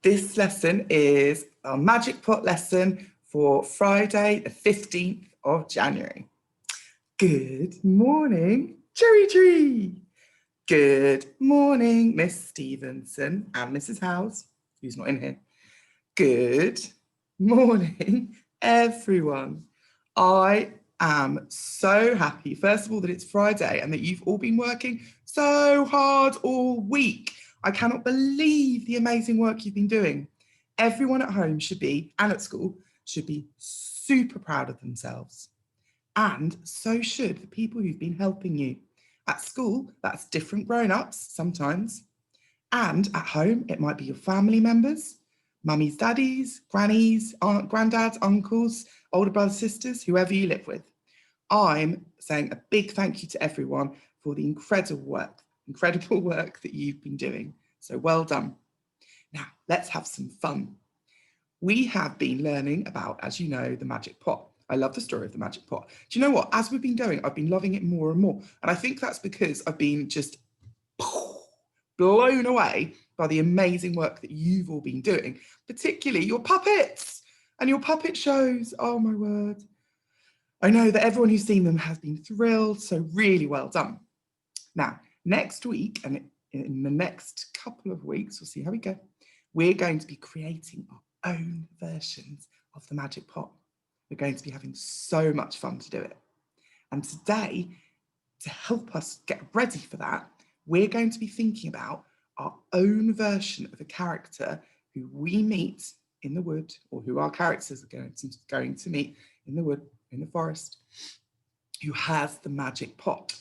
This lesson is our Magic Pot lesson for Friday, the 15th of January. Good morning, Cherry Tree. Good morning, Miss Stevenson and Mrs. Howes, who's not in here. Good morning, everyone. I am so happy, first of all, that it's Friday and that you've all been working so hard all week. I cannot believe the amazing work you've been doing. Everyone at home should be, and at school, should be super proud of themselves. And so should the people who've been helping you. At school, that's different grown-ups sometimes. And at home, it might be your family members, mummies, daddies, grannies, granddads, uncles, older brothers, sisters, whoever you live with. I'm saying a big thank you to everyone for the incredible work that you've been doing. So well done. Now, let's have some fun. We have been learning about, as you know, the Magic Pot. I love the story of the Magic Pot. Do you know what? As we've been going, I've been loving it more and more. And I think that's because I've been just blown away by the amazing work that you've all been doing, particularly your puppets and your puppet shows. Oh my word. I know that everyone who's seen them has been thrilled, so really well done. Now, next week and in the next couple of weeks, we'll see how we go, we're going to be creating our own versions of the Magic Pot. We're going to be having so much fun to do it. And today, to help us get ready for that, we're going to be thinking about our own version of a character who we meet in the wood, or who our characters are going to meet in the wood, in the forest, who has the magic pot.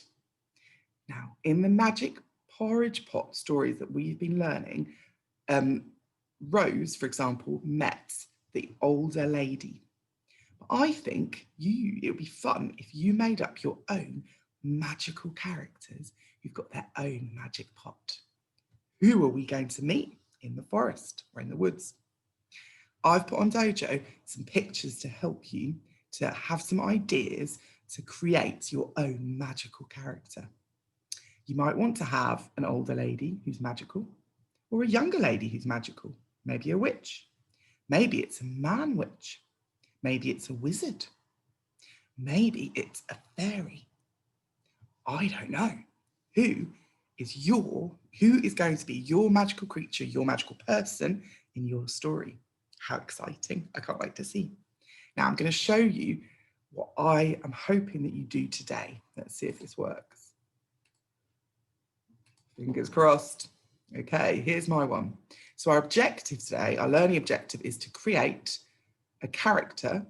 Now, in the magic porridge pot stories that we've been learning, Rose, for example, met the older lady. I think it would be fun if you made up your own magical characters who've got their own magic pot. Who are we going to meet in the forest or in the woods? I've put on Dojo some pictures to help you to have some ideas to create your own magical character. You might want to have an older lady who's magical, or a younger lady who's magical, maybe a witch. Maybe it's a man witch. Maybe it's a wizard. Maybe it's a fairy. I don't know. Who is going to be your magical creature, your magical person in your story? How exciting. I can't wait to see. Now I'm going to show you what I am hoping that you do today. Let's see if this works. Fingers crossed. Okay, here's my one. So our objective today, our learning objective, is to create a character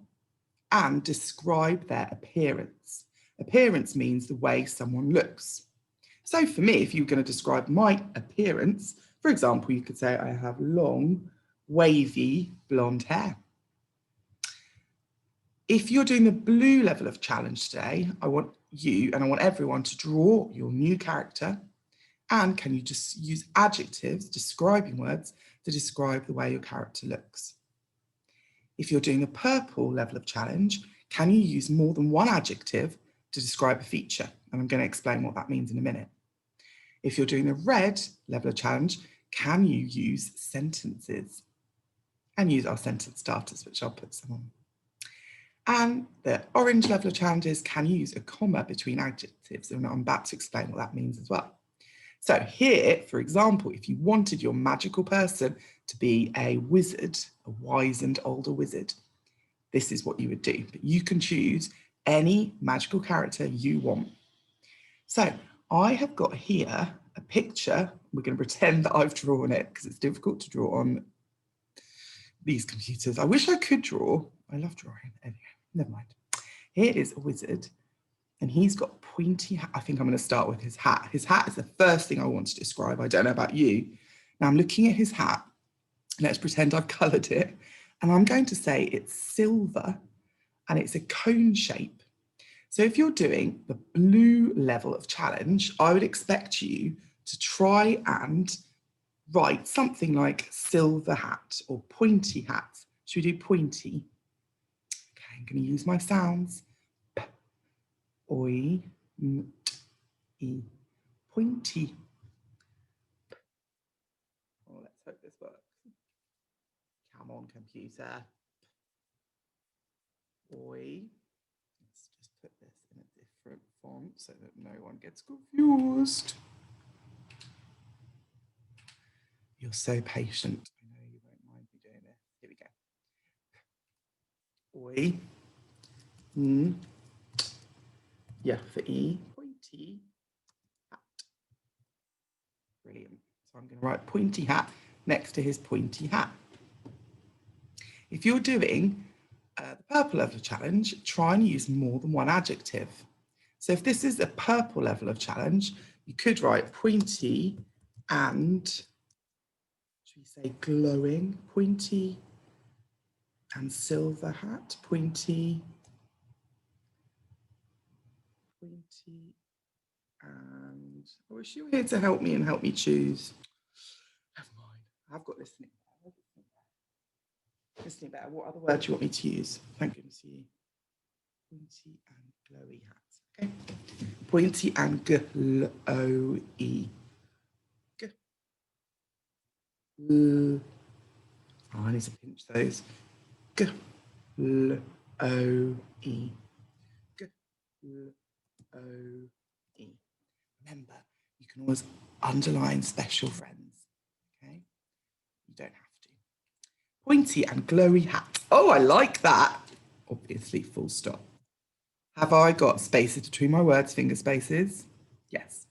and describe their appearance. Appearance means the way someone looks. So for me, if you're going to describe my appearance, for example, you could say I have long, wavy, blonde hair. If you're doing the blue level of challenge today, I want you and I want everyone to draw your new character. And can you just use adjectives, describing words, to describe the way your character looks? If you're doing the purple level of challenge, can you use more than one adjective to describe a feature? And I'm going to explain what that means in a minute. If you're doing the red level of challenge, can you use sentences? And use our sentence starters, which I'll put some on. And the orange level of challenges can use a comma between adjectives, and I'm about to explain what that means as well. So here, for example, if you wanted your magical person to be a wizard, a wizened older wizard, this is what you would do. But you can choose any magical character you want. So I have got here a picture. We're going to pretend that I've drawn it because it's difficult to draw on these computers. I wish I could draw. I love drawing. Anyway, never mind. Here is a wizard. And he's got a pointy hat. I think I'm going to start with his hat. His hat is the first thing I want to describe. I don't know about you. Now I'm looking at his hat. Let's pretend I've coloured it. And I'm going to say it's silver and it's a cone shape. So if you're doing the blue level of challenge, I would expect you to try and write something like silver hat or pointy hat. Should we do pointy? Okay, I'm going to use my sounds. Oi, e, pointy. Oh, let's hope this works. Come on, computer. Oi. Let's just put this in a different font so that no one gets confused. You're so patient. I know you won't mind me doing this. Here we go. Oi. Yeah, for E. Pointy hat. Brilliant. So I'm going to write pointy hat next to his pointy hat. If you're doing the purple level of challenge, try and use more than one adjective. So if this is a purple level of challenge, you could write pointy and, should we say glowing, pointy and silver hat, pointy and, I wish you were here to help me and help me choose. Never mind, I've got listening. Listening better. What other word do you want me to use? Thank goodness you. Pointy and glowy hats. Okay. Pointy and glowy. Oh, I need to pinch those. Glowy. Glowy. Remember, you can always underline special friends. Okay. You don't have to. Pointy and glowy hat. Oh, I like that. Obviously, full stop. Have I got spaces between my words, finger spaces? Yes.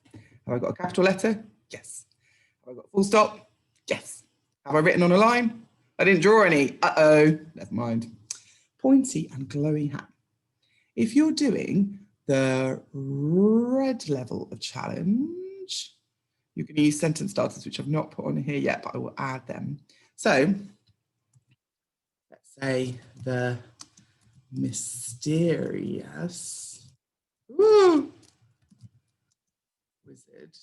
Have I got a capital letter? Yes. Have I got full stop? Yes. Have I written on a line? I didn't draw any. Uh-oh. Never mind. Pointy and glowy hat. If you're doing the red level of challenge, you can use sentence starters, which I've not put on here yet, but I will add them. So let's say the mysterious wizard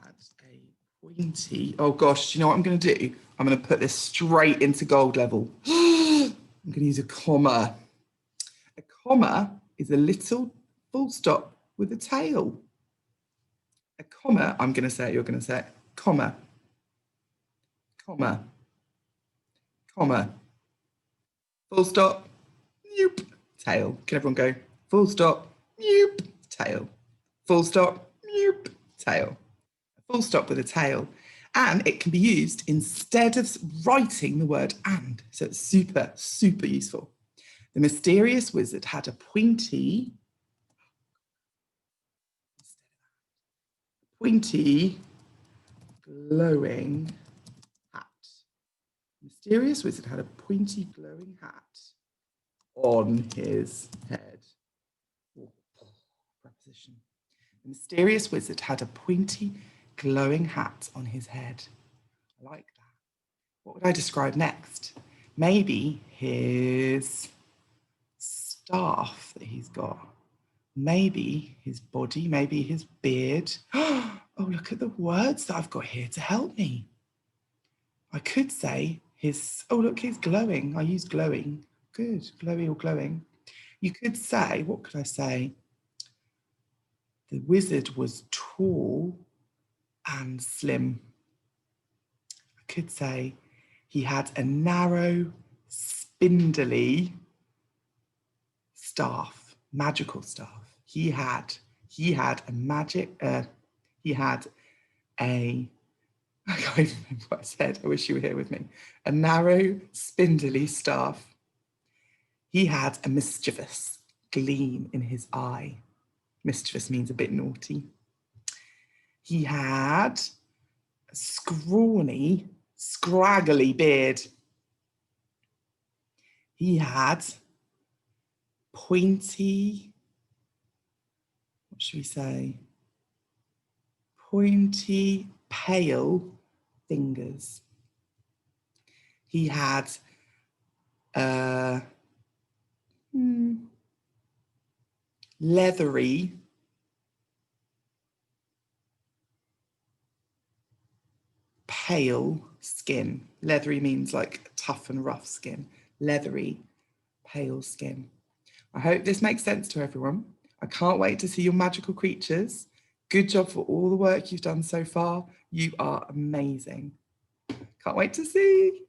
had a pointy. Oh gosh, do you know what I'm going to do? I'm going to put this straight into gold level. I'm going to use a comma. A comma is a little full stop with a tail. A comma, I'm going to say it, you're going to say it. Comma. Comma. Comma. Full stop. Nope. Tail. Can everyone go? Full stop. Nope. Tail. Full stop. Nope. Tail. A full stop with a tail. And it can be used instead of writing the word and. So it's super, super useful. The mysterious wizard had a pointy, glowing hat. Mysterious wizard had a pointy, glowing hat on his head. Preposition. The mysterious wizard had a pointy, glowing hat on his head. I like that. What would I describe next? Maybe his staff that he's got. Maybe his body, maybe his beard. Oh, look at the words that I've got here to help me. I could say his, oh, look, he's glowing. I use glowing. Good, glowy or glowing. You could say, what could I say? The wizard was tall and slim. I could say he had a narrow, spindly staff, magical staff. He had a magic, I can't even remember what I said. I wish you were here with me. A narrow, spindly staff. He had a mischievous gleam in his eye. Mischievous means a bit naughty. He had a scrawny, scraggly beard. He had pointy, what should we say? Pointy, pale fingers. He had leathery, pale skin. Leathery means like tough and rough skin. Leathery, pale skin. I hope this makes sense to everyone. I can't wait to see your magical creatures. Good job for all the work you've done so far. You are amazing. Can't wait to see.